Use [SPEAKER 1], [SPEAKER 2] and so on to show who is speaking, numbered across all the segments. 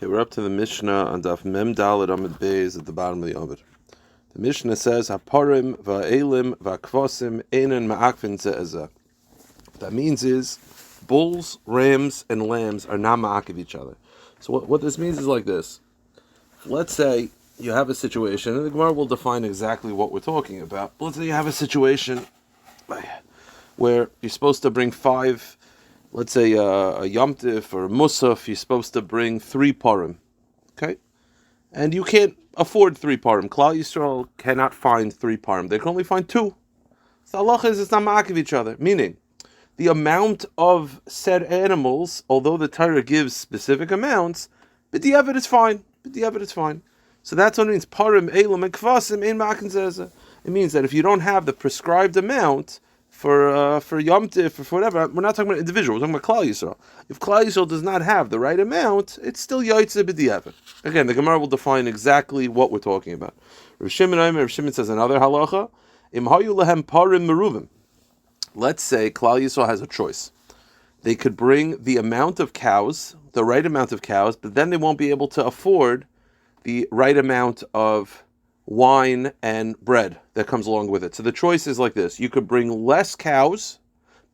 [SPEAKER 1] Okay, we're up to the Mishnah on Daf Mem Daled Amud Beis at the bottom of the Amud. The Mishnah says, "Haparim va'elim va'kvasim einen ma'akvin ze'ezeh." What that means is, bulls, rams, and lambs are not ma'akiv each other. So what this means is like this. Let's say you have a situation, and the Gemara will define exactly what we're talking about. Let's say you have a situation where you're supposed to bring five. Let's say a yomtiv or a musaf, you're supposed to bring 3 parim, okay? And you can't afford 3 parim. Klal Yisrael cannot find 3 parim. They can only find 2. So halacha is it's not ma'akiv each other. Meaning, the amount of said animals, although the Torah gives specific amounts, b'diavad is fine. B'diavad is fine. So that's what it means. Parim, elam, and kvasim, ein ma'akin zezeh. It means that if you don't have the prescribed amount for Yom Tif, for whatever, we're not talking about individual, we're talking about Klal Yisrael. If Klal Yisrael does not have the right amount, it's still Yaitze B'diavad. Again, the Gemara will define exactly what we're talking about. Rav Shimon says another halacha, Im hayu lehem parim meruvim. Let's say Klal Yisrael has a choice. They could bring the amount of cows, the right amount of cows, but then they won't be able to afford the right amount of wine and bread that comes along with it. So the choice is like this. You could bring less cows,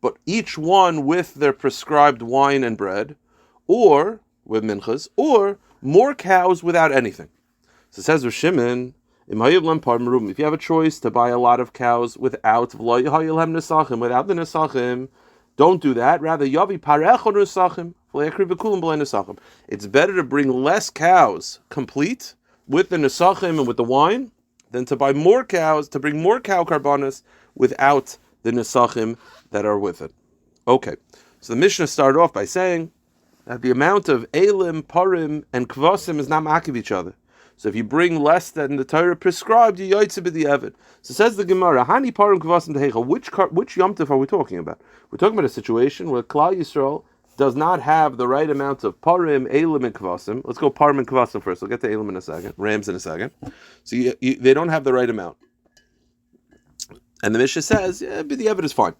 [SPEAKER 1] but each one with their prescribed wine and bread, or with minchas, or more cows without anything. So it says with Shimon, if you have a choice to buy a lot of cows without the nesachim, don't do that. Rather, yavi parechon nesachim. It's better to bring less cows complete with the nesachim and with the wine, than to buy more cows, to bring more cow karbanos without the nesachim that are with it. Okay, so the Mishnah started off by saying that the amount of elim, parim, and kvasim is not ma'akiv each other. So if you bring less than the Torah prescribed, you yaitze b'diavad. So says the Gemara, Hani parim kvasim tehecha. Which Yom Tov are we talking about? We're talking about a situation where Klal Yisrael does not have the right amount of parim, elim, and kvasim. Let's go parim and kvasim first. We'll get to elim in a second, rams in a second. So they don't have the right amount. And the Mishnah says, b'diavad is fine.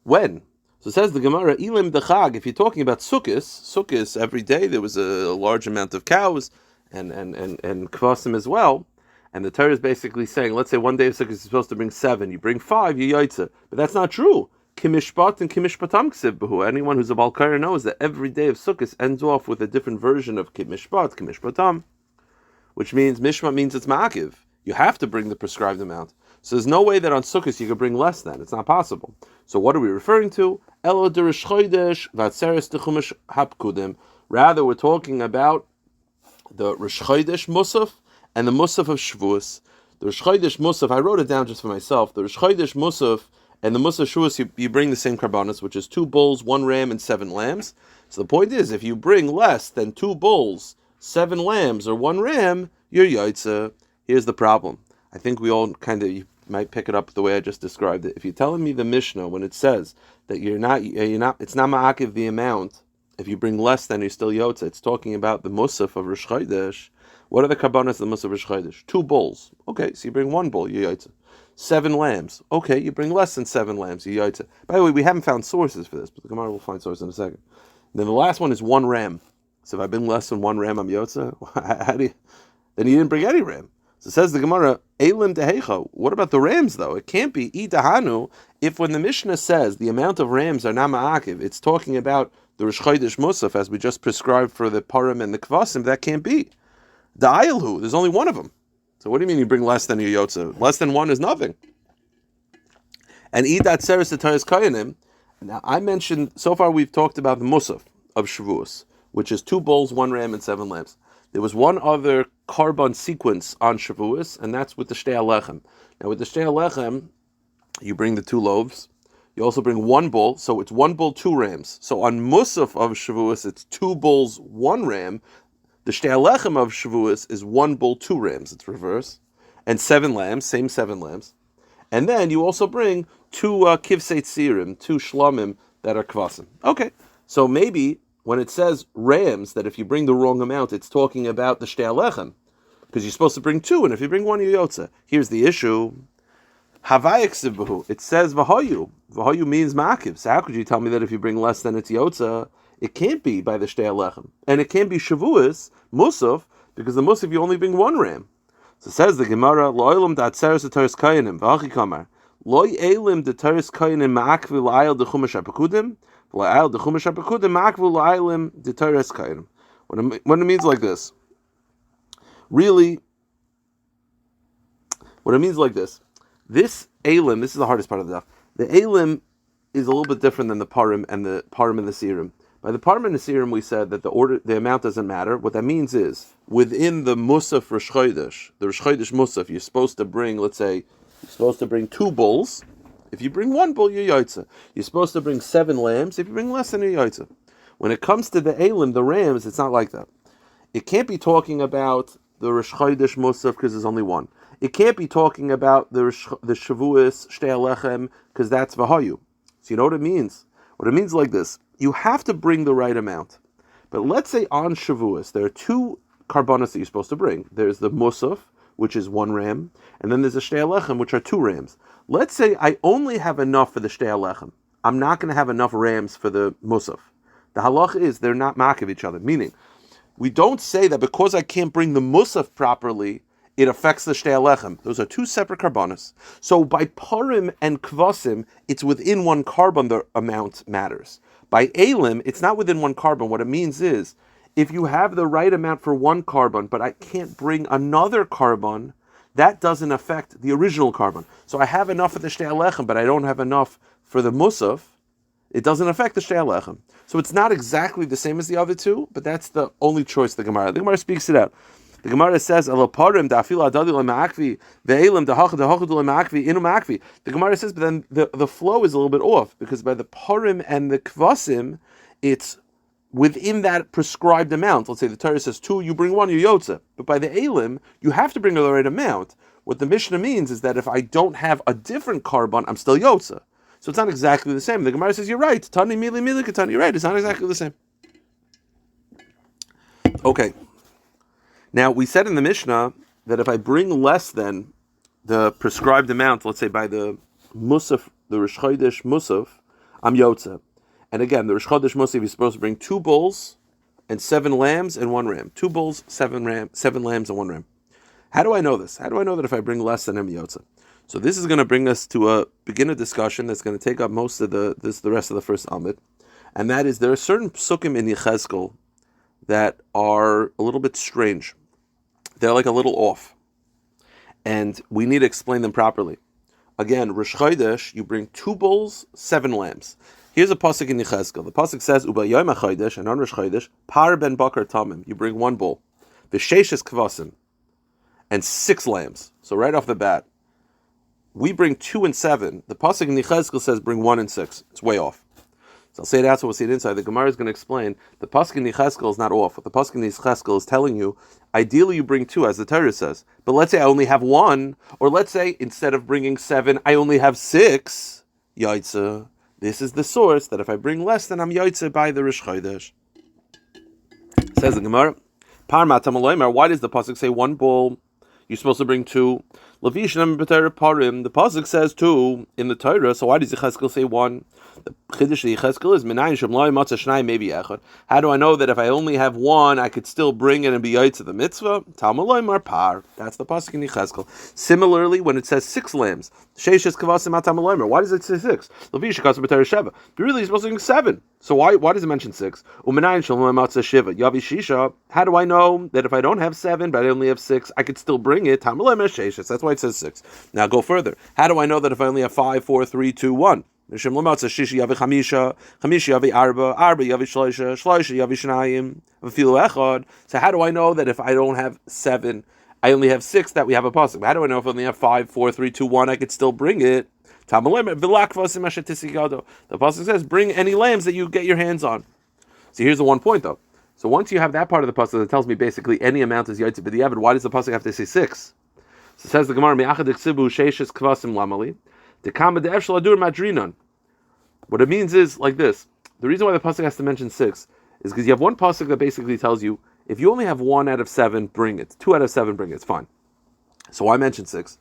[SPEAKER 1] When? So says the Gemara, elim dechag, if you're talking about sukkos, every day there was a large amount of cows and kvasim as well. And the Torah is basically saying, let's say one day of sukkos is supposed to bring 7, you bring 5, you yaitze. But that's not true. Kimishpat and Kimishpatam ksiv b'hu. Anyone who's a Balkar knows that every day of Sukkot ends off with a different version of Kimishpat, Kimishpatam, which means Mishpat means it's ma'akiv. You have to bring the prescribed amount. So there's no way that on Sukkot you could bring less than. It's not possible. So what are we referring to? Elo derish chodesh v'atzeres techumish hapkudim. Rather, we're talking about the Rish Chodesh Musaf and the Musaf of Shavuos. The Rish Chodesh Musaf, I wrote it down just for myself. The Rish Chodesh Musaf and the Musaf Shavuos, you bring the same karbanos, which is 2 bulls, 1 ram, and 7 lambs. So the point is, if you bring less than 2 bulls, 7 lambs, or 1 ram, you're yaitze. Here's the problem. I think we all you might pick it up the way I just described it. If you're telling me the Mishnah, when it says that it's not ma'akiv the amount, if you bring less than you're still yotze, it's talking about the Musaf of Rosh Chodesh. What are the karbanos of the Musaf of Rosh Chodesh? 2 bulls. Okay, so you bring 1 bull, you're yotze. 7 lambs. Okay, you bring less than 7 lambs, you yaitze. By the way, we haven't found sources for this, but the Gemara will find sources in a second. And then the last one is 1 ram. So if I bring less than 1 ram, I'm yotze. Then you didn't bring any ram. So says the Gemara, Elim dehecha. What about the rams though? It can't be idahanu if when the Mishnah says the amount of rams are not ma'akiv, it's talking about the Rosh Chodesh Musaf as we just prescribed for the parim and the kvasim. That can't be. The ayilhu, there's only 1 of them. So what do you mean you bring less than your yotze? Less than 1 is nothing. And idat seres ataris kayanim. Now I mentioned so far we've talked about the musaf of Shavuos, which is 2 bulls, 1 ram, and 7 lambs. There was one other carbon sequence on Shavuos, and that's with the shtei alechem. Now with the shtei alechem, you bring the 2 loaves. You also bring 1 bull, so it's 1 bull, 2 rams. So on musaf of Shavuos, it's 2 bulls, 1 ram. The shtei alechem of Shavuos is 1 bull, 2 rams. It's reverse. And 7 lambs, same 7 lambs. And then you also bring 2 kivsei tzirim, 2 shlomim that are kvasim. Okay, so maybe when it says rams, that if you bring the wrong amount, it's talking about the shtei alechem. Because you're supposed to bring 2, and if you bring 1, you're yotze. Here's the issue. Havayik sibuhu. It says v'hayu. V'hayu means ma'akiv. So how could you tell me that if you bring less than it's yotze? It can't be by the Shtei Alechem. And it can't be Shavuos, Musaf, because the Musaf you only bring one ram. So says the Gemara, Lo Eilim Datzeres Teres Kayanim, V'achi Kamar, Lo Eilim Teres Kayanim Ma'akvi L'ayel Dechumash HaPekudim, L'ayel Dechumash HaPekudim Ma'akvi L'aylim Teres Kayanim. When it means like this, really, what it means like this Eilim, this is the hardest part of the daf. The Eilim is a little bit different than the Parim and the Serim. By the Parim and the Serim, we said that the amount doesn't matter. What that means is, within the Musaf Rosh Chodesh, the Rosh Chodesh Musaf, you're supposed to bring, let's say, you're supposed to bring 2 bulls. If you bring 1 bull, you're Yaitza. You're supposed to bring 7 lambs. If you bring less than, you're Yaitza. When it comes to the Eilim, the rams, it's not like that. It can't be talking about the Rosh Chodesh Musaf because there's only 1. It can't be talking about the Shavuos Shtei Alechem because that's Vahayu. So you know what it means? What it means like this. You have to bring the right amount. But let's say on Shavuos, there are 2 karbanos that you're supposed to bring. There's the Musaf, which is 1 ram, and then there's the Shtei Alechem, which are 2 rams. Let's say I only have enough for the Shtei Alechem. I'm not going to have enough rams for the Musaf. The halach is they're not mak of each other. Meaning, we don't say that because I can't bring the Musaf properly, it affects the Shtei Alechem. Those are 2 separate karbanos. So by Parim and Kvasim, it's within 1 carbon the amount matters. By Eilim, it's not within 1 carbon. What it means is, if you have the right amount for 1 carbon, but I can't bring another carbon, that doesn't affect the original carbon. So I have enough for the Shtei Alechem, but I don't have enough for the Musaf, it doesn't affect the Shtei Alechem. So it's not exactly the same as the other 2, but that's the only choice the Gemara. The Gemara speaks it out. The Gemara says, The Gemara says, but then the flow is a little bit off, because by the Parim and the Kvasim, it's within that prescribed amount. Let's say the Torah says 2, you bring 1, you're Yotze. But by the Eilim, you have to bring the right amount. What the Mishnah means is that if I don't have a different carbon, I'm still Yotze. So it's not exactly the same. The Gemara says, you're right. Tani mili mili katani. You're right. It's not exactly the same. Okay. Now, we said in the Mishnah that if I bring less than the prescribed amount, let's say by the Musaf, the Rosh Chodesh Musaf, I'm Yotze. And again, the Rosh Chodesh Musaf is supposed to bring 2 bulls and 7 lambs and 1 ram. 2 bulls, 7 lambs and 1 ram. How do I know this? How do I know that if I bring less than I'm Yotze? So this is going to bring us to a beginner discussion that's going to take up most of the rest of the first Amid, and that is there are certain psukim in Yechezkel that are a little bit strange. They're like a little off, and we need to explain them properly. Again, Rosh Chodesh, you bring 2 bulls, 7 lambs. Here's a pasuk in Yechezkel. The pasuk says, "Uba Yom HaChodesh," and on Rosh Chodesh, Par ben Bakar Tamim. You bring 1 bull, v'sheshes kvasim, and 6 lambs. So right off the bat, we bring 2 and 7. The pasuk in Yechezkel says bring 1 and 6. It's way off. So I'll say it out, so we'll see it inside. The Gemara is going to explain the pasuk in Yechezkel is not off. What the pasuk in Yechezkel is telling you, ideally you bring 2, as the Torah says. But let's say I only have 1, or let's say instead of bringing 7, I only have 6. Yaitza. This is the source that if I bring less, then I'm Yaitza by the Rosh Chodesh. Says the Gemara, why does the pasuk say 1 bull? You're supposed to bring 2. Levishnam b'Torah parim. The pasuk says 2 in the Torah. So why does Yechezkel say 1? The chiddush of Yechezkel is minayin shem lo matzah shnai maybe echad. How do I know that if I only have 1, I could still bring it and be yaitz of the mitzvah? Talmud loymar par. That's the pasuk in Yechezkel. Similarly, when it says 6 lambs, sheishes kavasim at Talmud loymar. Why does it say 6? Levish kasim b'Torah sheva. But really, you're supposed to bring 7. So why does it mention 6? Uminayin shem lo matzah shiva. Yavi shisha. How do I know that if I don't have 7, but I only have 6, I could still bring it? Talmud loymar sheishes. That's why it says 6. Now go further. How do I know that if I only have 5, 4, 3, 2, 1? So how do I know that if I don't have 7, I only have 6, that we have a pasuk? How do I know if I only have 5, 4, 3, 2, 1, I could still bring it? The pasuk says, bring any lambs that you get your hands on. So here's the one point though. So once you have that part of the pasuk that tells me basically any amount is yaitz b'diavad, why does the pasuk have to say 6? So it says the Gemara, what it means is like this. The reason why the pasuk has to mention 6 is because you have one pasuk that basically tells you if you only have 1 out of 7, bring it. 2 out of 7, bring it. It's fine. So why mention 6?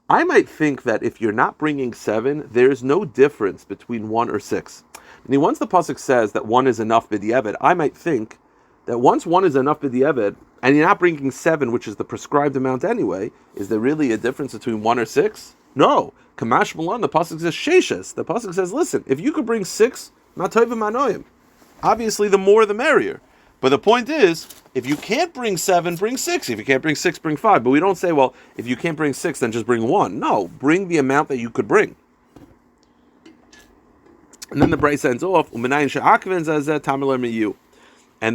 [SPEAKER 1] I might think that if you're not bringing 7, there's no difference between 1 or 6. And once the pasuk says that one is enough b'di'evet, I might think that once one is enough b'di'evet, and you're not bringing 7, which is the prescribed amount anyway, is there really a difference between 1 or 6? No. Kamash Malan, the pasuk says sheshes. The pasuk says, listen, if you could bring 6, matovim anoyim. Obviously, the more the merrier. But the point is, if you can't bring 7, bring 6. If you can't bring 6, bring 5. But we don't say, well, if you can't bring 6, then just bring 1. No, bring the amount that you could bring. And then the Braisa ends off, and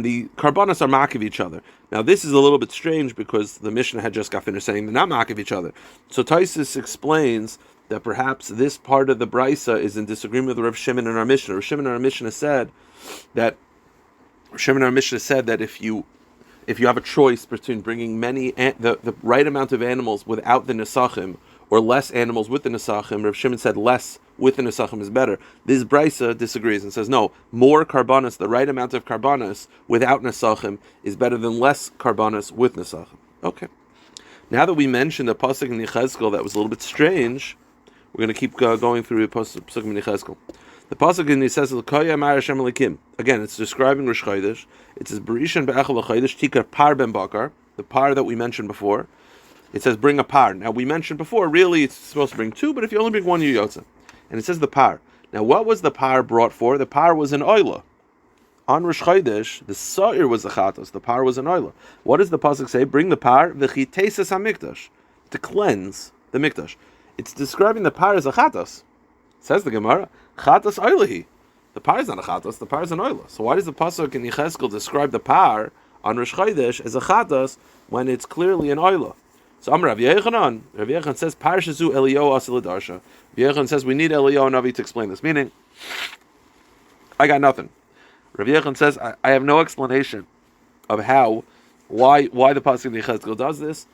[SPEAKER 1] the karbanos are makiv each other. Now this is a little bit strange because the Mishnah had just got finished saying they're not makiv each other. So Taisus explains that perhaps this part of the Braisa is in disagreement with Rav Shimon and our Mishnah. Rav Shimon and our Mishnah said that if you have a choice between bringing the right amount of animals without the nesachim or less animals with the nesachim, Rav Shimon said less with the nesachim is better. This Braisa disagrees and says no, more karbanos, the right amount of karbanos without nesachim is better than less karbanos with nesachim. Okay. Now that we mentioned the pasuk in Yechezkel that was a little bit strange, we're going to keep going through the pasuk in Yechezkel. The pasuk in Yechezkel, again, it's describing Rosh Chodesh. It says Berishan be'echel l'chodesh tikar par ben bakar, the par that we mentioned before. It says bring a par. Now we mentioned before, really it's supposed to bring 2, but if you only bring 1, you yotza. And it says the par. Now what was the par brought for? The par was an oila. On Rosh Chodesh, the sa'ir was the chatos. The par was an oila. What does the pasuk say? Bring the par v'chiteses hamikdash, to cleanse the mikdash. It's describing the par as a chatos. Says the Gemara, chatos oilahi. The par is not a chatos. The par is an oila. So why does the pasuk in Yechezkel describe the par on Rosh Chodesh as a chatos when it's clearly an oila? So Amar Rav Yechanan. Rav Yechanan says Parshazu Eliyahu Asel Darsha. Rav Yechanan says we need Eliyahu Navi to explain this. Meaning, I got nothing. Rav Yechanan says I have no explanation of why the pasuk in Yechezkel does this.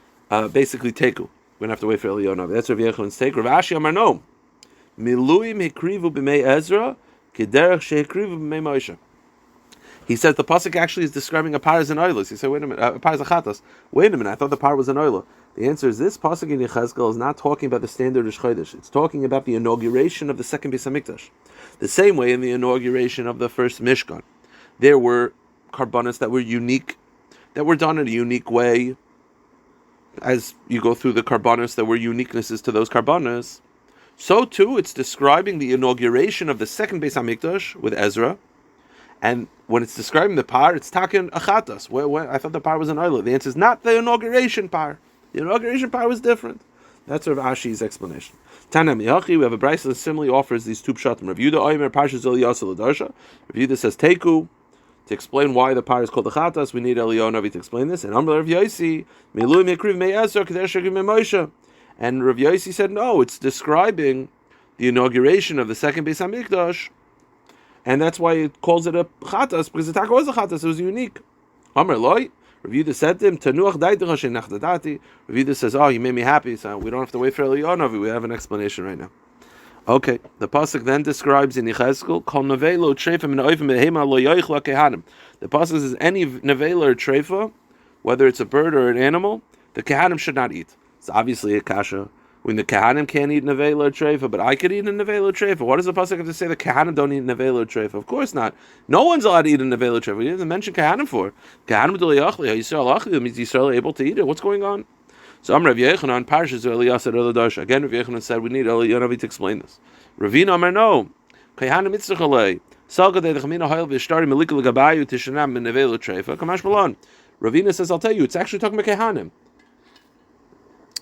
[SPEAKER 1] Basically, teku. We're gonna have to wait for Eliyahu Navi. That's Rav Yechanan's take. Rav Ashi Amar no. Miluim hikrivu b'mei Ezra kederach shehikrivu b'mei Moshe. He says the pasuk actually is describing a par as an oilos. He said, wait a minute, a par is a chatas. Wait a minute, I thought the par was an oila. The answer is this pasuk in Yechezkel is not talking about the standard Rosh Chodesh. It's talking about the inauguration of the second Beis Hamikdash. The same way in the inauguration of the first Mishkan, there were karbanos that were unique, that were done in a unique way. As you go through the karbanos, there were uniquenesses to those karbanos. So too, it's describing the inauguration of the second Beis Hamikdash with Ezra. And when it's describing the par, it's taken achatas. I thought the par was an oila. The answer is not the inauguration par. The inauguration par was different. That's Rav Ashi's explanation. Tana Miyachi, we have a Braisa that similarly offers these two pshatim. Rav Yehuda Oimer Parshas Eliyahu L'Darsha. Rav Yehuda says teku. To explain why the par is called the chatas, we need Eliyahu Navi to explain this. And Amar Rav Yosi, Milu Mekriv Me'ezer Kadesh Shagim Moshe. And Rav Yosi said no, it's describing the inauguration of the second Beis Hamikdash. And that's why it calls it a chatas, because the taka was a chatas, it was unique. Amar loy, Rav Yehuda said to him, Tanuach daitach she'nach dadati. Rav Yehuda says, oh, you made me happy, so we don't have to wait for Eliyahu Navi, we have an explanation right now. Okay, the pasuk then describes in Yechezkel, Kol nevelo treifa min oivim behema lo yoichla kehanim. The pasuk says any nevela or treifa, whether it's a bird or an animal, the kehanim should not eat. It's obviously a kasha. When the Kehanim can't eat nevela or treifa, but I could eat a nevela or treifa. What does the pasuk have to say? The Kehanim don't eat nevela or treifa. Of course not. No one's allowed to eat a nevela or treifa. We didn't mention Kehanim for. Kehanim d'liyachli. Yisrael achli means Yisrael able to eat it. What's going on? So I'm Rav Yechanan Parshas Eliyahu L'Darsha. Again, Rav Yechanan said we need Eliyahu Navi to explain this. Ravina Amar no. Kehanim mitzvachalei. Salga de dechmina hoil v'shtari melika l'gabayu tishanam min nevela treifa. Kamash malon. Ravina says, I'll tell you, it's actually talking about Kehanim.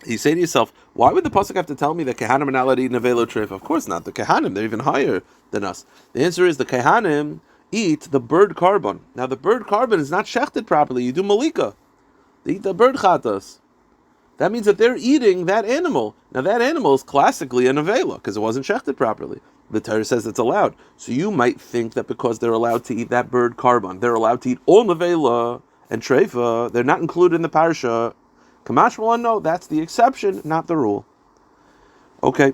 [SPEAKER 1] You say to yourself, why would the pasuk have to tell me that Kehanim are not allowed to eat nevela treifa? Of course not. The Kehanim, they're even higher than us. The answer is the Kehanim eat the bird carbon. Now the bird carbon is not shechted properly. You do malika. They eat the bird chatas. That means that they're eating that animal. Now that animal is classically a nevela because it wasn't shechted properly. The Torah says it's allowed. So you might think that because they're allowed to eat that bird carbon, they're allowed to eat all nevela and treifa. They're not included in the parsha. Kamash Malan, no, that's the exception, not the rule. Okay.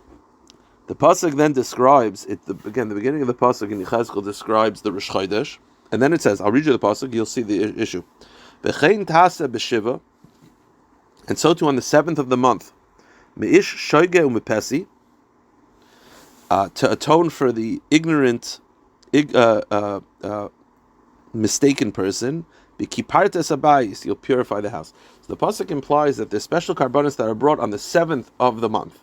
[SPEAKER 1] The pasuk then describes it. The beginning of the pasuk in Yechezkel describes the Rosh Chodesh, and then it says, "I'll read you the pasuk. You'll see the issue." B'chein tasa b'shiva, and so too on the 7th of the month, meish shoige u'mepesi, to atone for the ignorant mistaken person, Bikipartes abayis, you'll purify the house. So the pasuk implies that there's special karbanos that are brought on the 7th of the month.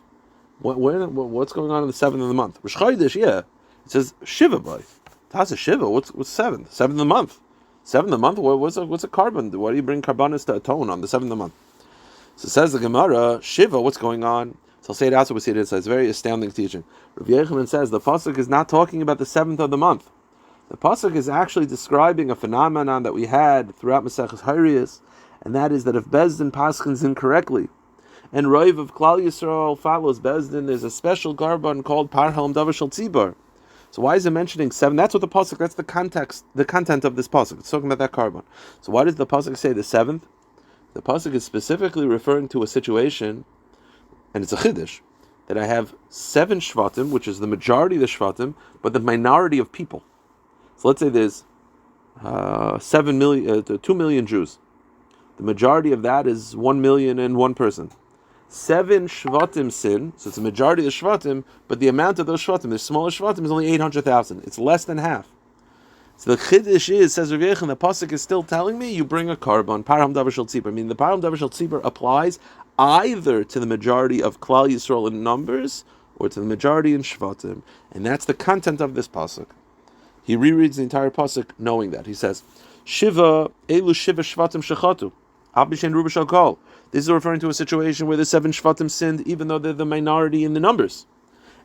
[SPEAKER 1] What's going on the 7th of the month? Rosh Chodesh, yeah. It says Shiva boy. That's a Shiva. What's 7th? 7th of the month. 7th of the month. What's a carbon? Why do you bring karbanos to atone on the 7th of the month? So it says the Gemara, Shiva. What's going on? So I'll say it out so we see it inside. It's very astounding teaching. Rabbi Yochanan says the pasuk is not talking about the 7th of the month. The pasuk is actually describing a phenomenon that we had throughout Maseches Hariyas, and that is that if Bezdin paskins incorrectly, and Roiv of Klal Yisrael follows Bezdin, there's a special carbon called Par Halam Davar Shel Tzibar. So why is it mentioning 7? That's what the pasuk. That's the content of this pasuk. It's talking about that carbon. So why does the pasuk say the 7th? The pasuk is specifically referring to a situation, and it's a chiddush, that I have 7 shvatim, which is the majority of the shvatim, but the minority of people. So let's say there's 2 million Jews. The majority of that is 1,000,001 person. 7 shvatim sin, so it's a majority of the shvatim, but the amount of those shvatim, the smaller shvatim, is only 800,000. It's less than half. So the chiddush is, says Rabbi Yochanan, the pasuk is still telling me you bring a carbon, param davar shel tzibur. I mean, the param davar shel tzibur applies either to the majority of Klal Yisrael in numbers or to the majority in shvatim, and that's the content of this pasuk. He rereads the entire pasuk knowing that. He says, Shiva elu shiva shvatim shechatu, abishen ruba shal kol. This is referring to a situation where the 7 shvatim sinned, even though they're the minority in the numbers.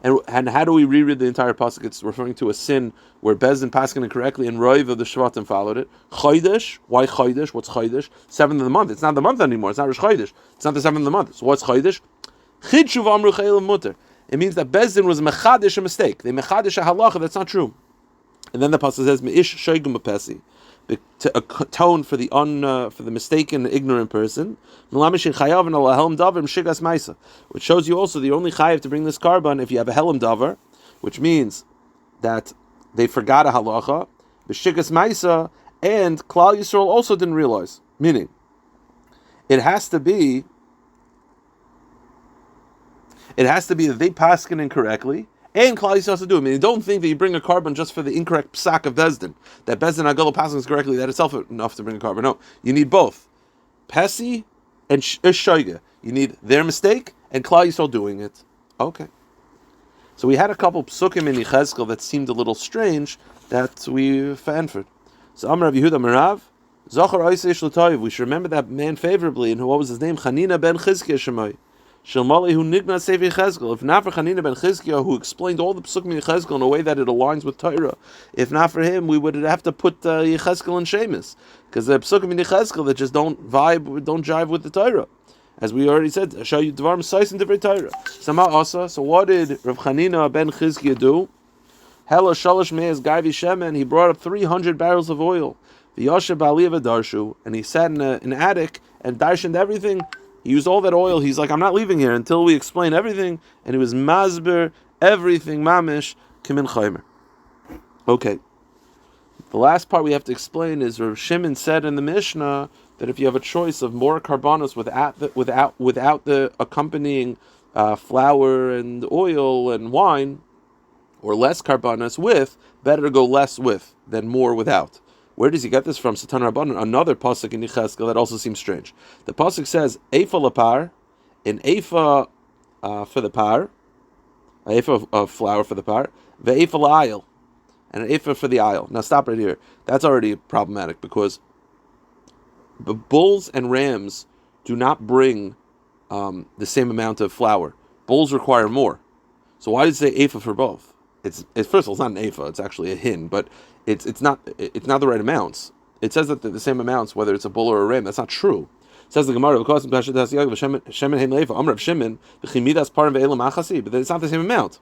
[SPEAKER 1] And how do we reread the entire pasuk? It's referring to a sin where Bezdin paskin incorrectly and Roiv of the shvatim followed it. Chodesh, why Chodesh? What's Chodesh? 7th of the month. It's not the month anymore. It's not Rosh Chodesh. It's not the 7th of the month. So what's Chodesh? Chidshuv amru chayil mutter. It means that Bezdin was mechadish a mistake. They mechadish a halacha. That's not true. And then the pasuk says meish shoygum apesi, to atone for the mistaken, ignorant person, which shows you also the only chayav to bring this carbon if you have a helam davar, which means that they forgot a halacha, b'shigas ma'isa, and Klal Yisrael also didn't realize. Meaning, it has to be that they paskin incorrectly. And Klal Yisrael has to do it. I mean, don't think that you bring a carbon just for the incorrect psak of Bezdin. That Bezdin Agala passes correctly, that itself enough to bring a carbon. No, you need both. Pesi and Shoiga. You need their mistake and Klal Yisrael doing it. Okay. So we had a couple psukim in Yechezkel that seemed a little strange that we fanford. So Amar Rav Yehuda Merav, Zochar Oisei Shlotoyev. We should remember that man favorably, and what was his name? Chanina ben Chizkiah Shemai. Shalmali who nigna sevi Chezkel. If not for Chanina ben Chizkiah, who explained all the psukim in Chezkel in a way that it aligns with Torah, if not for him, we would have to put Chezkel and Shemus, because the psukim in Chezkel that just don't jive with the Torah. As we already said, show you dvar m'sais and divrei Torah. Sama asa. So what did Rav Chanina ben Chizkiah do? Hela shalosh me'ez gaivi shemen. He brought up 300 barrels of oil. V'yoshev b'aliyah v'darshu, and he sat in an attic and darshened everything. He used all that oil. He's like, I'm not leaving here until we explain everything. And he was masber everything, mamish, kimin chaymer. Okay. The last part we have to explain is Rav Shimon said in the Mishnah that if you have a choice of more karbanos without the accompanying flour and oil and wine, or less karbanos with, better to go less with than more without. Where does he get this from? Satan Rabbanan, another pasuk in Yechezkel that also seems strange. The pasuk says, Eifa lapar, an eifa for the par, an eifa of flour for the par, ve'eifa la'ayil, and an eifa for the aisle. Now stop right here. That's already problematic because the bulls and rams do not bring the same amount of flour. Bulls require more. So why did it say eifa for both? It's first of all, it's not an eifa, it's actually a hin, but it's not the right amounts. It says that they're the same amounts, whether it's a bull or a ram. That's not true. It says the Gemara, but it's not the same amount. So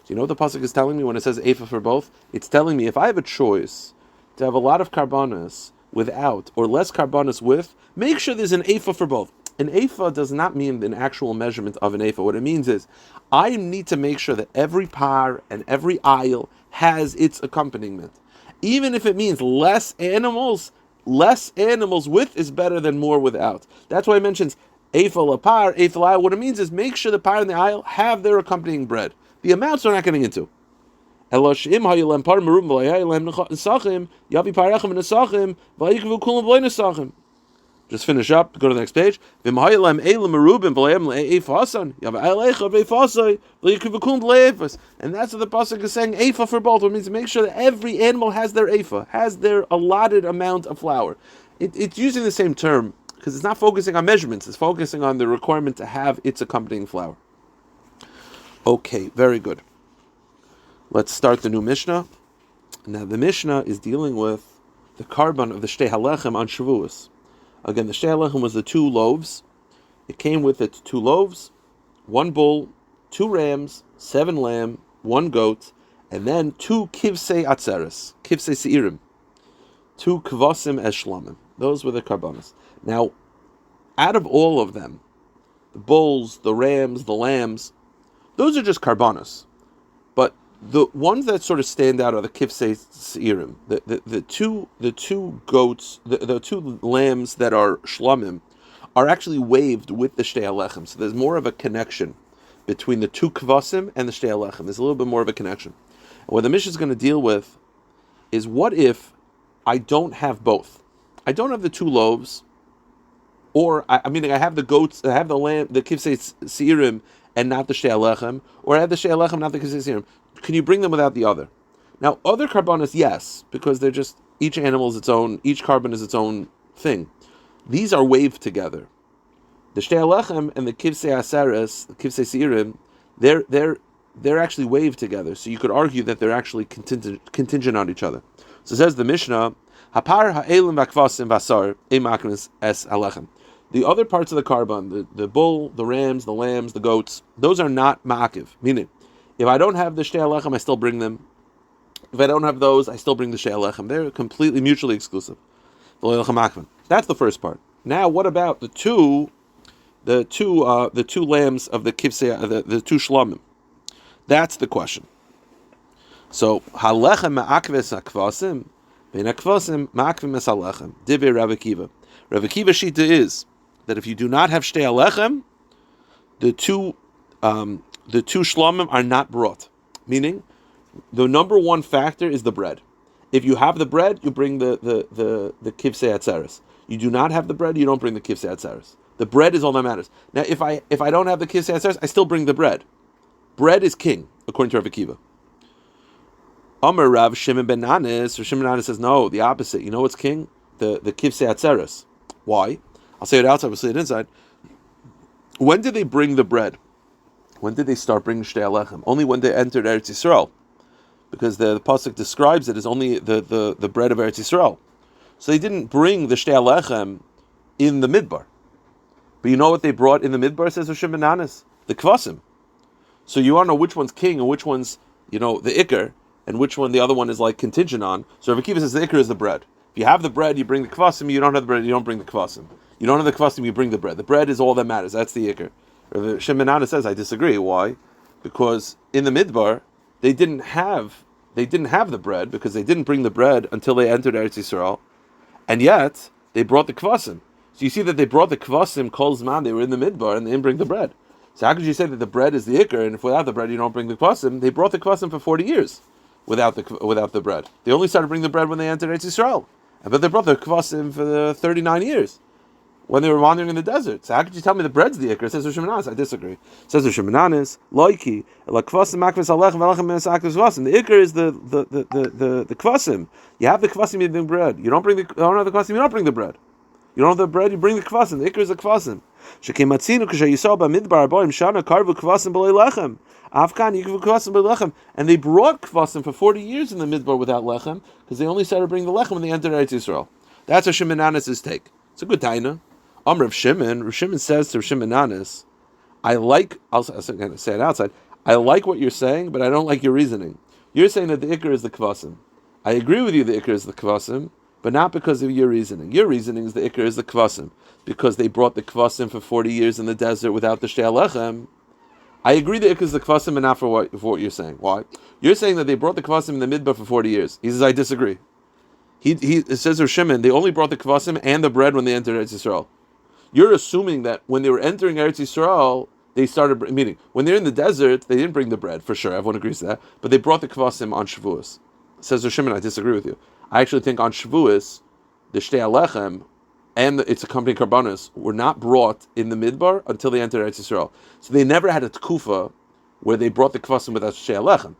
[SPEAKER 1] you know what the pasuk is telling me when it says eifa for both? It's telling me if I have a choice to have a lot of karbanos without or less karbanos with, make sure there's an eifa for both. An eifa does not mean an actual measurement of an eifa. What it means is I need to make sure that every par and every aisle has its accompaniment. Even if it means less animals with is better than more without. That's why it mentions eifa lapar, eifa la'ayil. What it means is make sure the par and the aisle have their accompanying bread. The amounts we're not getting into. Elosh im hayilem par merubim v'layilem nesachim yavi parechem nesachim v'ayikvu kulam v'lay nesachim. Just finish up. Go to the next page. V'im hayilem elam merubim v'layem le'efasan yavi eilecha v'efasay v'ayikvu kulam v'layefas. And that's what the pasuk is saying. Efa for both. It means to make sure that every animal has their efa, has their allotted amount of flour. It's using the same term because it's not focusing on measurements. It's focusing on the requirement to have its accompanying flour. Okay, very good. Let's start the new Mishnah. Now the Mishnah is dealing with the carbon of the Shtei Halechem on Shavuos. Again, the Shtei Halechem was the 2 loaves. It came with it 2 loaves, 1 bull, 2 rams, 7 lamb, 1 goat, and then 2 kivsei atzeres, kivsei seirim, 2 kvasim es shlamim. Those were the carbonas. Now, out of all of them, the bulls, the rams, the lambs, those are just carbonas. But the ones that sort of stand out are the kivsei seirim, the two goats, the 2 lambs that are shlamim, are actually waved with the Shtei Halechem. So there's more of a connection between the 2 kvasim and the Shtei Halechem. There's a little bit more of a connection. And what the Mishnah is going to deal with is, what if I don't have both? I don't have the 2 loaves, or I have the goats, I have the lamb, the kivsei seirim, and not the Shtei Halechem, or I have the Shtei Halechem, not the kivsei seirim. Can you bring them without the other? Now, other carbonas, yes, because they're just, each animal is its own, each carbon is its own thing. These are waved together. The Shtei Halechem and the kivsei aseres, the kivsei seirim, they're actually waved together. So you could argue that they're actually contingent on each other. So says the Mishnah, Hapar ha'elim v'kvasim v'asar emaknes es halechem. The other parts of the carbon, the bull, the rams, the lambs, the goats, those are not ma'akiv. Meaning, if I don't have the Shtei Halechem, I still bring them. If I don't have those, I still bring the Shtei Halechem. They're completely mutually exclusive. That's the first part. Now, what about the two lambs of the kivsei, the 2 shlamim? That's the question. So halechem ma'akves akvasim, vein akvasim ma'akvim es halechem. Divrei Rabbi Akiva. Rabbi Akiva shita is that if you do not have Shtei Halechem, the two shlamim are not brought. Meaning, the number one factor is the bread. If you have the bread, you bring the kivsei atzeres. You do not have the bread, you don't bring the kivsei atzeres. The bread is all that matters. Now, if I don't have the kivsei atzeres, I still bring the bread. Bread is king, according to Rabbi Akiva. Amar Rav Shimon ben Nanis, or Shimon ben Nanis says, no, the opposite. You know what's king? The kivsei atzeres. Why? I'll say it outside, we'll say it inside. When did they bring the bread? When did they start bringing Shtei Halechem? Only when they entered Eretz Yisrael. Because the pasuk describes it as only the bread of Eretz Yisrael. So they didn't bring the Shtei Halechem in the Midbar. But you know what they brought in the Midbar, says Shimon ben Nanis? The kvasim. So you want to know which one's king and which one's, the ikar, and which one the other one is like contingent on. So Rabbi Akiva says the ikar is the bread. If you have the bread, you bring the kvasim. You don't have the bread, you don't bring the kvasim. You don't have the kvasim, you bring the bread. The bread is all that matters. That's the ikar. Shimon ben Nanis says, I disagree. Why? Because in the Midbar, they didn't have the bread because they didn't bring the bread until they entered Eretz Yisrael, and yet they brought the kvasim. So you see that they brought the kvasim kol zman. They were in the Midbar and they didn't bring the bread. So how could you say that the bread is the ikar, and if without the bread you don't bring the kvasim? They brought the kvasim for 40 years without the bread. They only started bringing the bread when they entered Eretz Yisrael, but they brought the kvasim for the 39 years when they were wandering in the desert. So how could you tell me the bread's the ikar? Says Shimon ben Nanis, I disagree. Says Shimon ben Nanis, loiki la kvasim makves halechem v'alechem mes akves kvasim. The ikar is the kvasim. You have the kvasim, you bring bread. You don't have the kvasim, you don't bring the bread. You don't have the bread, you bring the kvasim. The ikar is the kvasim. Shekematzinu k'shayisol b'midbar arboim shana karvu kvasim b'lei lechem. Afkan yikvu kvasim b'lei lechem. And they brought kvasim for 40 years in the midbar without lechem because they only started bringing the lechem when they entered Eretz Yisrael. That's a Shimon ben Nanis' take. It's a good taina. Rav Shimon says to Rav Shimon ben Nanis, I'm going to say it outside, I like what you're saying, but I don't like your reasoning. You're saying that the ikar is the kvasim. I agree with you the ikar is the kvasim, but not because of your reasoning. Your reasoning is the ikar is the kvasim, because they brought the kvasim for 40 years in the desert without the Shtei Halechem. I agree the ikar is the kvasim, and not for what you're saying. Why? You're saying that they brought the kvasim in the midbar for 40 years. He says, I disagree. It says Rav Shimon, they only brought the kvasim and the bread when they entered Eretz Yisrael. You're assuming that when they were entering Eretz Yisrael, they started, meaning, when they're in the desert, they didn't bring the bread, for sure, everyone agrees to that, but they brought the kvasim on Shavuos. Says Rosh Shimon, I disagree with you. I actually think on Shavuos, the Shtei Alechem and its accompanying karbanos were not brought in the Midbar until they entered Eretz Yisrael. So they never had a tkufa where they brought the kvasim without Shtei Alechem.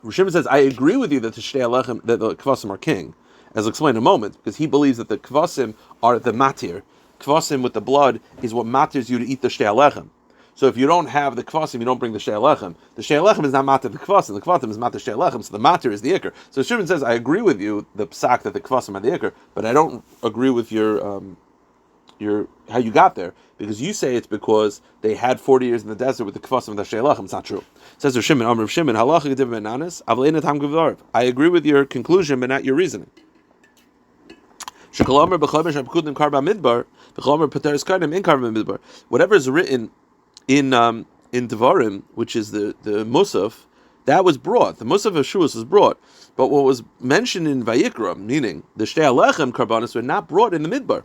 [SPEAKER 1] Rosh Shimon says, I agree with you that the Shtei Alechem, that the kvasim are king, as I'll explain in a moment, because he believes that the kvasim are the matir. Kvasim with the blood is what matters you to eat the Shtei Alechem. So if you don't have the kvasim, you don't bring the Shtei Alechem. The Shtei Alechem is not matter the kvasim. The kvasim is matter Shtei Alechem. So the matter is the ikr. So Shimon says, I agree with you, the psak that the kvasim are the ikr, but I don't agree with your how you got there, because you say it's because they had 40 years in the desert with the kvasim and the Shtei Alechem. It's not true. It says Shimon, Amr Shimon, halacha gediv menanis, avlein etam gevdarav. I agree with your conclusion, but not your reasoning. Whatever is written in Devarim, which is the Musaf, that was brought. The Musaf of Shavuos was brought. But what was mentioned in Vayikra, meaning the Shtei Alechem karbanos, were not brought in the Midbar.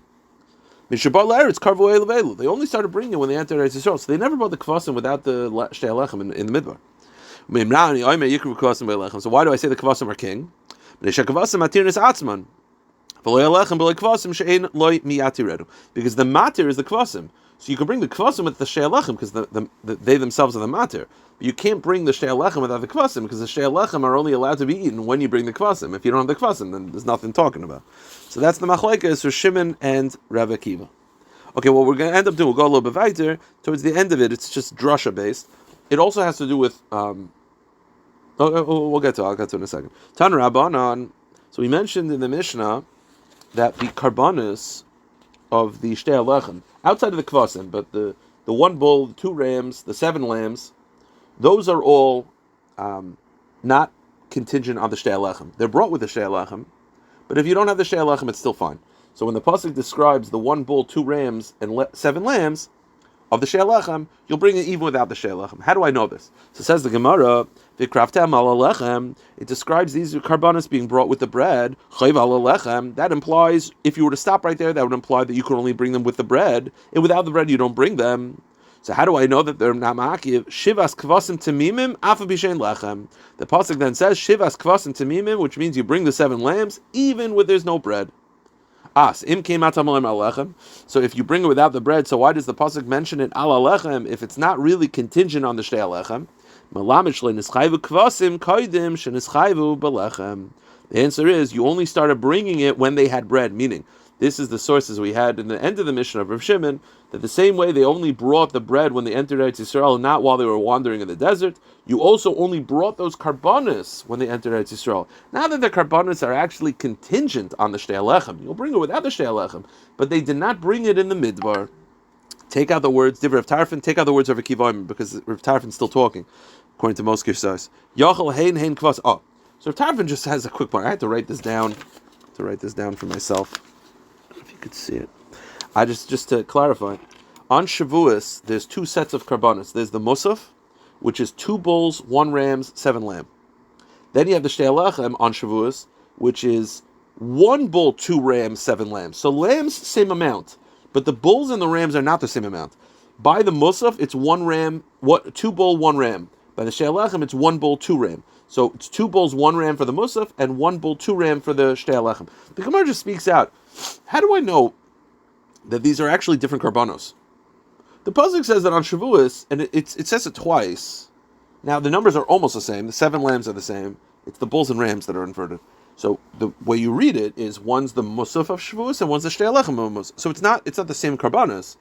[SPEAKER 1] They only started bringing it when they entered Eretz Yisrael. So they never brought the kvasim without the Shtei Alechem in the Midbar. So why do I say the kvasim are king? Because the matir is the kvasim. So you can bring the kvasim with the Shtei Alechem because they themselves are the matir. But you can't bring the Shtei Alechem without the kvasim because the Shtei Alechem are only allowed to be eaten when you bring the kvasim. If you don't have the kvasim, then there's nothing talking about. So that's the machlekes for Shimon and Rabbi Akiva. Okay, what we're going to end up doing, we'll go a little bit weiter. Towards the end of it, it's just drasha based. It also has to do with... we'll get to it. I'll get to it in a second. Tan Rabbanan. So we mentioned in the Mishnah that the karbanos of the Shtei Alechem, outside of the kvasim, but the one bull, the 2 rams, the 7 lambs, those are all not contingent on the Shtei Alechem. They're brought with the Shtei Alechem, but if you don't have the Shtei Alechem, it's still fine. So when the pasuk describes the 1 bull, 2 rams, and 7 lambs of the Shtei Alechem, you'll bring it even without the Shtei Alechem. How do I know this? So says the Gemara, V'kraftem al alechem, it describes these karbanos being brought with the bread. Chayv al alechem, that implies, if you were to stop right there, that would imply that you can only bring them with the bread, and without the bread you don't bring them. So how do I know that they're not ma'akiv? Shivas kvasim tamimim afa b'shein lechem. The pasuk then says, Shivas kvasim tamimim, which means you bring the 7 lambs, even when there's no bread. Im came out alechem. So if you bring it without the bread, so why does the pasuk mention it al alechem if it's not really contingent on the Shtei Alechem? The answer is you only started bringing it when they had bread, meaning this is the sources we had in the end of the Mishnah of Rav Shimon, that the same way they only brought the bread when they entered Eretz Yisrael, not while they were wandering in the desert, you also only brought those karbanos when they entered Eretz Yisrael. Now that the karbanos are actually contingent on the Shtei Alechem, you'll bring it without the Shtei Alechem, but they did not bring it in the Midbar. Take out the words, Divrei Rav Tarfon, take out the words of Rav Akiva, because Rav Tarfon's still talking, according to most Girsas. Yachal hein kvas. Oh, so Rav Tarfon just has a quick point. I had to write this down, for myself. If you could see it. I just to clarify, on Shavuos, there's 2 sets of karbanos. There's the Musaf, which is 2 bulls, 1 ram, 7 lamb. Then you have the Shtei Alechem on Shavuos, which is 1 bull, 2 rams, 7 lambs. So lambs, same amount. But the bulls and the rams are not the same amount. By the Musaf, it's 1 ram, 2 bull, 1 ram. By the Shtei Alechem, it's 1 bull, 2 ram. So it's 2 bulls, 1 ram for the Musaf, and 1 bull, 2 ram for the Shtei Alechem. The Gemara just speaks out. How do I know that these are actually different karbanos? The pasuk says that on Shavuos, and it says it twice. Now the numbers are almost the same. The 7 lambs are the same. It's the bulls and rams that are inverted. So the way you read it is one's the Musaf of Shavuos and one's the Shtei Alechem of Musaf. So it's not the same karbanos.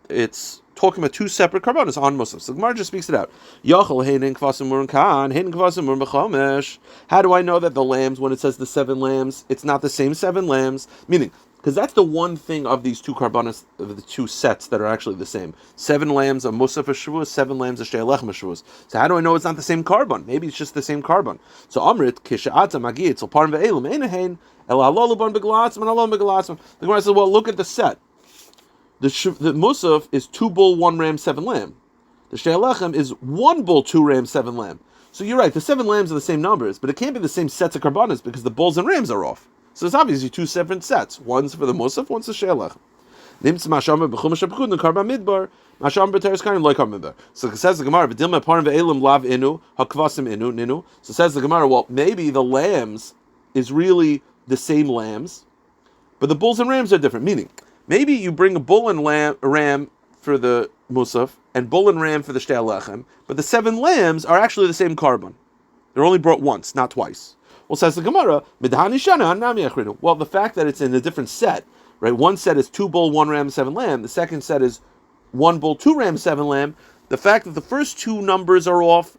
[SPEAKER 1] It's talking about 2 separate karbanos on Musaf. So the Gemara just speaks it out. Yachal heinin kvasim murun kan, heinin kvasim murun b'chomesh. How do I know that the lambs, when it says the 7 lambs, it's not the same 7 lambs? Meaning, because that's the one thing of these 2 karbanos, of the 2 sets that are actually the same. 7 lambs of Musaf of Shavuos, 7 lambs of Shtei Alechem of Shavuos. So how do I know it's not the same carbon? Maybe it's just the same carbon. So Amrit, Kisha'ata Magid, so Parm Ve'elim, Einahain, El Haloluban Beglatzman, Halom Beglatzman. The Gemara says, well, look at the set. The Musaf is 2 bull, 1 ram, 7 lamb. The Shtei Alechem is 1 bull, 2 ram, 7 lamb. So you're right, the 7 lambs are the same numbers, but it can't be the same sets of karbanos because the bulls and rams are off. So it's obviously 2 separate sets. One's for the Musaf, one's the Shtei Alechem. Nimtz masham b'chumash b'chudin karba midbar. Masham b'teres kain like midbar. So it says the Gemara, "V'dilma parim ve'elim lav inu hakvasim inu ninu." So says the Gemara, well, maybe the lambs is really the same lambs, but the bulls and rams are different. Meaning, maybe you bring a bull and ram for the musaf and bull and ram for the shtei lechem, but the 7 lambs are actually the same carbon. They're only brought once, not twice. Well, says the Gemara, well, the fact that it's in a different set, right? One set is 2 bull, 1 ram, 7 lamb. The second set is 1 bull, 2 ram, 7 lamb. The fact that the first 2 numbers are off,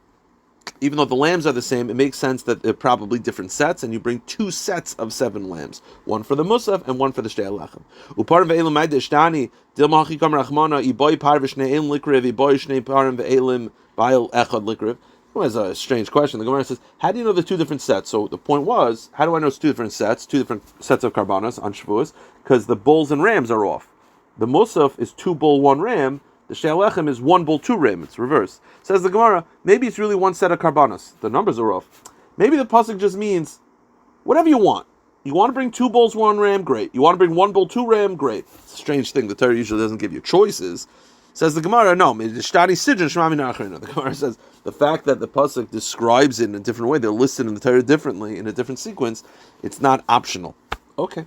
[SPEAKER 1] even though the lambs are the same, it makes sense that they're probably different sets, and you bring 2 sets of 7 lambs, 1 for the musaf and 1 for the shtei lechem. Uparim ve'elim ma'ideshtani dilma hachikam rachmana iboy par v'shnei elim likriv iboy shnei parim ve'elim ba'il echad likriv. It was a strange question. The Gemara says, how do you know the 2 different sets? So the point was, how do I know it's 2 different sets, 2 different sets of karbanos on Shavuos? Because the bulls and rams are off. The musaf is 2 bull, 1 ram. The shtei lechem is 1 bull, 2 ram. It's reversed. Says the Gemara, maybe it's really 1 set of karbanos. The numbers are off. Maybe the pasuk just means whatever you want. You want to bring 2 bulls, 1 ram, great. You want to bring 1 bull, 2 ram, great. It's a strange thing. The Torah usually doesn't give you choices. Says the Gemara, no. The Gemara says the fact that the pasuk describes it in a different way, they're listed in the Torah differently in a different sequence. It's not optional. Okay.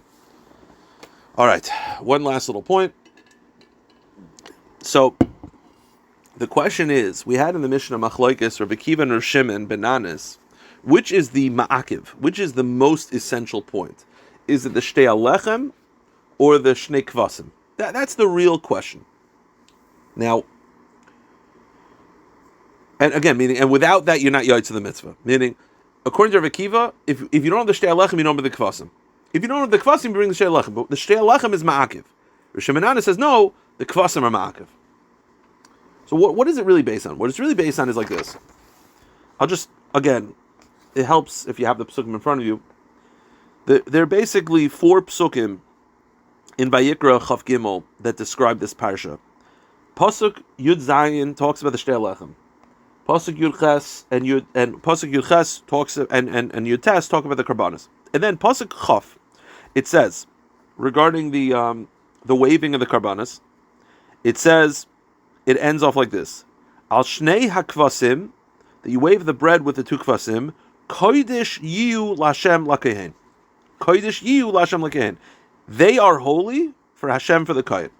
[SPEAKER 1] All right. One last little point. So the question is, we had in the Mishnah Machlokes Rabbi Kiva and Rav Shimon Benanis, which is the ma'akiv, which is the most essential point? Is it the shtei lechem or the shnei kvasim? That's the real question. Now, and again, meaning, and without that, you're not yoyed to the mitzvah. Meaning, according to Rabbi Kiva, if you don't have the shtei lechem, you don't have the kvasim. If you don't have the kvasim, you bring the shtei lechem. But the shtei lechem is ma'akiv. Rav Shimon says, no, the kvasim are ma'akiv. So what is it really based on? What it's really based on is like this. I'll just, again, it helps if you have the psukim in front of you. There are basically 4 psukim in Vayikra Chav Gimel that describe this parsha. Pasuk Yud Zayin talks about the shtei lechem. Pasuk Yud Ches and Pasuk Yud Ches talks and Yud Tes talk about the karbanos. And then Pasuk Chaf, it says regarding the waving of the karbanos, it says, it ends off like this: Al shnei hakvasim, that you wave the bread with the 2 kvasim. Kodesh yiyu lashem lakehen. Kodesh yiyu lashem lakehen. They are holy for Hashem, for the kohen.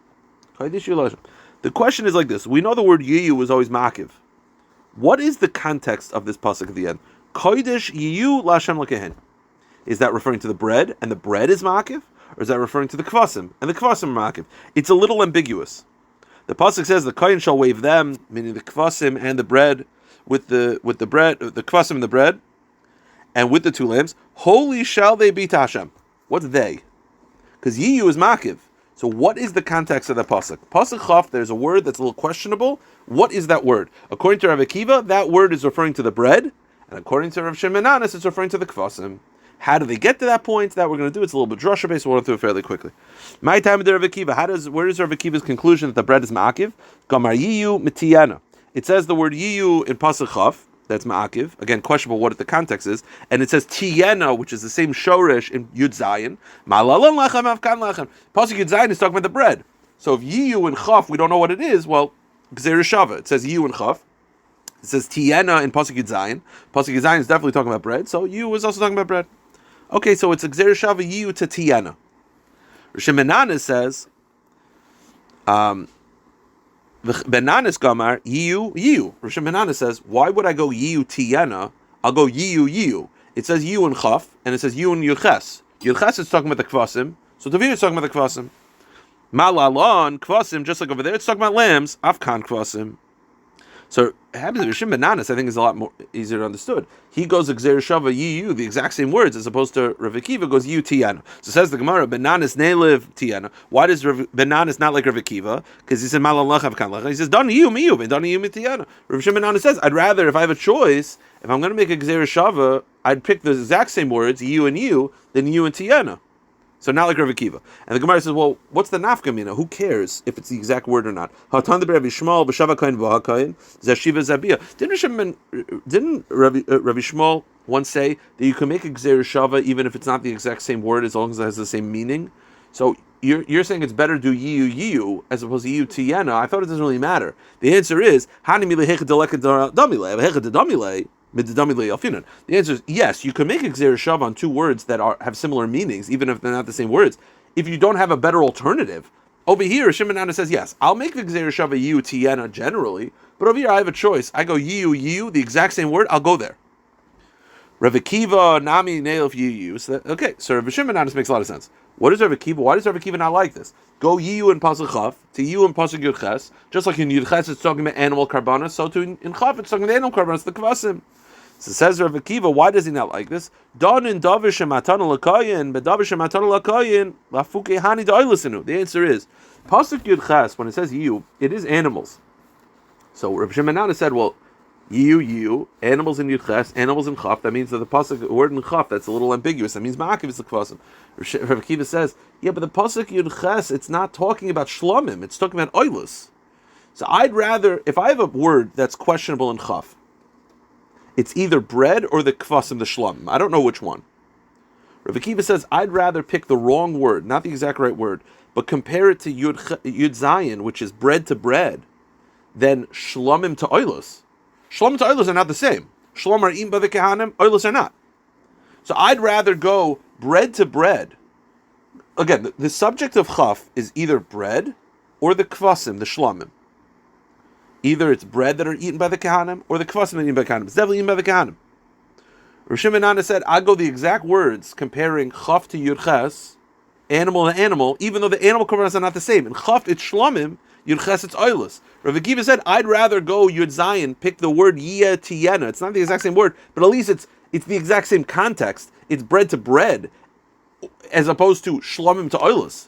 [SPEAKER 1] Kodesh yiyu lashem. The question is like this: we know the word yiyu is always makiv. What is the context of this pasuk at the end? Kodesh yiyu lashem lakehen. Is that referring to the bread, and the bread is makiv, or is that referring to the kvasim, and the kvasim are makiv? It's a little ambiguous. The pasuk says the kohen shall wave them, meaning the kvasim and the bread, with the bread, the kvasim and the bread, and with the 2 lambs. Holy shall they be to Hashem. What's they? Because yiyu is makiv. So what is the context of that pasuk? Pasuk chaf, there's a word that's a little questionable. What is that word? According to Rav Akiva, that word is referring to the bread, and according to Rav Shimon Benanis, it's referring to the kvasim. How do they get to that point? That we're going to do. It's a little bit drasha based. We'll run through it fairly quickly. My time of the Rav Akiva. Where is Rav Akiva's conclusion that the bread is ma'akiv? Gamar yiyu mitiyana. It says the word yiyu in pasuk chaf. That's ma'akiv. Again, questionable what the context is. And it says tiyena, which is the same shorish in Yud Zayin. Ma'lalon lachem avkan lachem. Pasuk Yud Zayin is talking about the bread. So if yiyu and chaf, we don't know what it is. Well, gzeir shava. It says yiyu and chaf. It says tiyena in pasuk Yud Zayin. Pasuk Yud Zayin is definitely talking about bread. So yiyu is also talking about bread. Okay, so it's a gzeir shava yiyu to tiyena. Rav Benanis says, Benanis gamar yiyu. Rav Benanis says, why would I go yiyu tiyena? I'll go yiyu. It says yiyu and chaf, and it says yiyu and yuches. Yuches is talking about the kvasim, so Tavir is talking about the kvasim. Malalon kvasim, just like over there, it's talking about lambs. Afkan kvasim. So happens Rav Benanis, I think, is a lot more easier to understood. He goes gzeir shava yiyu, the exact same words, as opposed to Rav Akiva goes yiyu tiyana. So says the Gemara, Benanis nelev tiyana. Why does Benanis not like Rav Akiva? Because he said malalach avkan lach. He says don yiyu miyu, don yiyu mitiyana. Rav Benanis says, I'd rather, if I have a choice, if I'm going to make a gzeir shava, I'd pick the exact same words, yiyu and yiyu, than yiyu and tiyana. So not like Rav Akiva. And the Gemara says, well, what's the nafkamina? Who cares if it's the exact word or not? Didn't Rabbi Shmuel once say that you can make a gzeir shava even if it's not the exact same word as long as it has the same meaning? So you're saying it's better to do yiu as opposed to yiu tiyena. I thought it doesn't really matter. The answer is the answer is yes, you can make a gzeira shav on two words that have similar meanings, even if they're not the same words, if you don't have a better alternative. Over here, Shimon Nana says, yes, I'll make the gzeira shav a yiu tiyena generally, but over here I have a choice. I go yiu, the exact same word, I'll go there. Rav Akiva, Nami, Neil, yiu. Okay, so Rav Shimon Nana makes a lot of sense. What is Rav Akiva? Why does Rav Akiva not like this? Go yiu in pasuk chaf to yiu in pasuk yud ches. Just like in yud ches it's talking about animal karbanas, so too in chaf it's talking about animal karbanas, the kvasim. So says Rav Akiva, why does he not like this? Don in davish matanu lakayin, bedavish matanu lakayin lafuke hani da'ilesinu. The answer is pasuk yud ches when it says yiu, it is animals. So Rav Shimon Nana said, well, yiu, animals in yud ches, animals in chaf. That means that the pasuk word in chaf that's a little ambiguous. That means ma'akiv is the kvasim. Rav Akiva says, yeah, but the pasuk yud ches, it's not talking about shlomim, it's talking about oilus. So I'd rather, if I have a word that's questionable in chaf, it's either bread or the kvasim, the shlomim. I don't know which one. Rav Akiva says, I'd rather pick the wrong word, not the exact right word, but compare it to yud zayin, which is bread to bread, than shlomim to oilus. Shlomim to oilus are not the same. Shlom are eaten by the kehanim, oilus are not. So I'd rather go bread to bread. Again, the subject of chaf is either bread or the kvasim, the shlomim. Either it's bread that are eaten by the kehanim or the kvasim that are eaten by the kehanim. It's definitely eaten by the kehanim. Rosh Hashanah said, I'd go the exact words comparing chaf to yud ches, animal to animal, even though the animal korbanos are not the same. In chaf it's shlomim, yud ches it's oilus. Rav Akiva said, I'd rather go yud zayin, pick the word yia tiyena. It's not the exact same word, but at least it's the exact same context. It's bread to bread, as opposed to shlomim to oilus.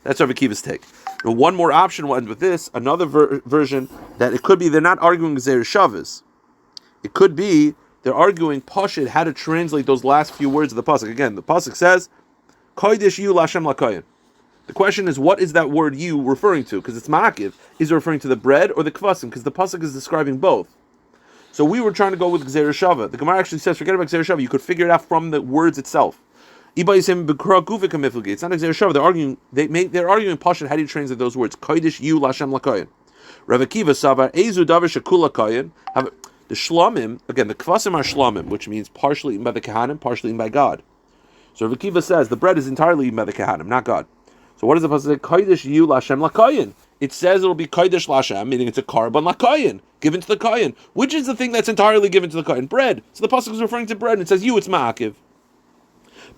[SPEAKER 1] That's Rav Akiva's take. Now, one more option will end with this. Another version that it could be they're not arguing gzeira shavas. It could be they're arguing pashit how to translate those last few words of the pasuk. Again, the pasuk says, "Kodesh yu lashem lakayin." The question is, what is that word "you" referring to? Because it's ma'akiv. Is it referring to the bread or the kvasim? Because the pasuk is describing both. So we were trying to go with gzeira shava. The Gemara actually says, forget about gzeira shava. You could figure it out from the words itself. It's not gzeira shava. They're arguing pashut. How do you translate those words? Kodesh yu lashem lakayin. Rav Akiva savar ezu davar shekul lakayin. The shlomim, again, the kvasim are shlomim, which means partially eaten by the kehanim, partially eaten by God. So Rav Akiva says the bread is entirely eaten by the kehanim, not God. So what does the pasuk say? Kodesh yu lashem lakayin. It says it'll be kodesh lashem, meaning it's a karban lakayin, given to the kayin. Which is the thing that's entirely given to the kayin? Bread. So the pasuk is referring to bread, and it says you, it's ma'akiv.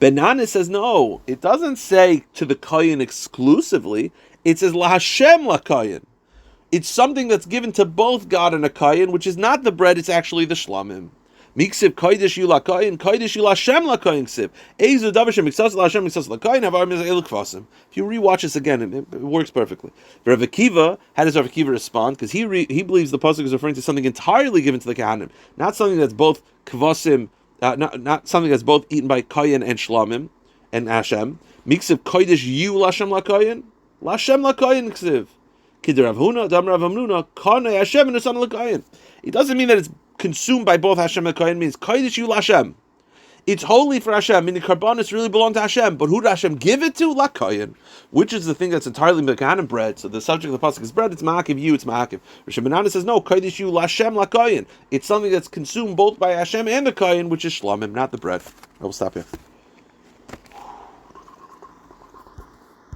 [SPEAKER 1] Benana says no, it doesn't say to the kayin exclusively. It says lahashem lakayin. It's something that's given to both God and a kayin, which is not the bread, it's actually the shlamim. Miksiv kodesh yu lakayin, kodesh yu lashem lakayin ksiv. Ezu davashim miksas lashem miksas lakayin havar mizayel kvasim. If you rewatch this again, it works perfectly. Rav Akiva, how does Rav Akiva respond? Because he believes the pasuk is referring to something entirely given to the kahanim, not something that's both kvasim, not something that's both eaten by kayin and shlamim and Hashem. Miksiv kodesh yu lashem lakayin ksiv. It doesn't mean that it's consumed by both Hashem and Kayin. It means Kodesh Yu Lashem. It's holy for Hashem, meaning Karbanis really belong to Hashem. But who did Hashem give it to? Lakayin, which is the thing that's entirely Mekan and bread. So the subject of the pasuk is bread. It's Ma'akiv you. It's Ma'akiv. Rosh Hashanah says no. Kodesh Yu Lashem Lakayin. It's something that's consumed both by Hashem and the Kayin, which is Shlamim, not the bread. I will stop here.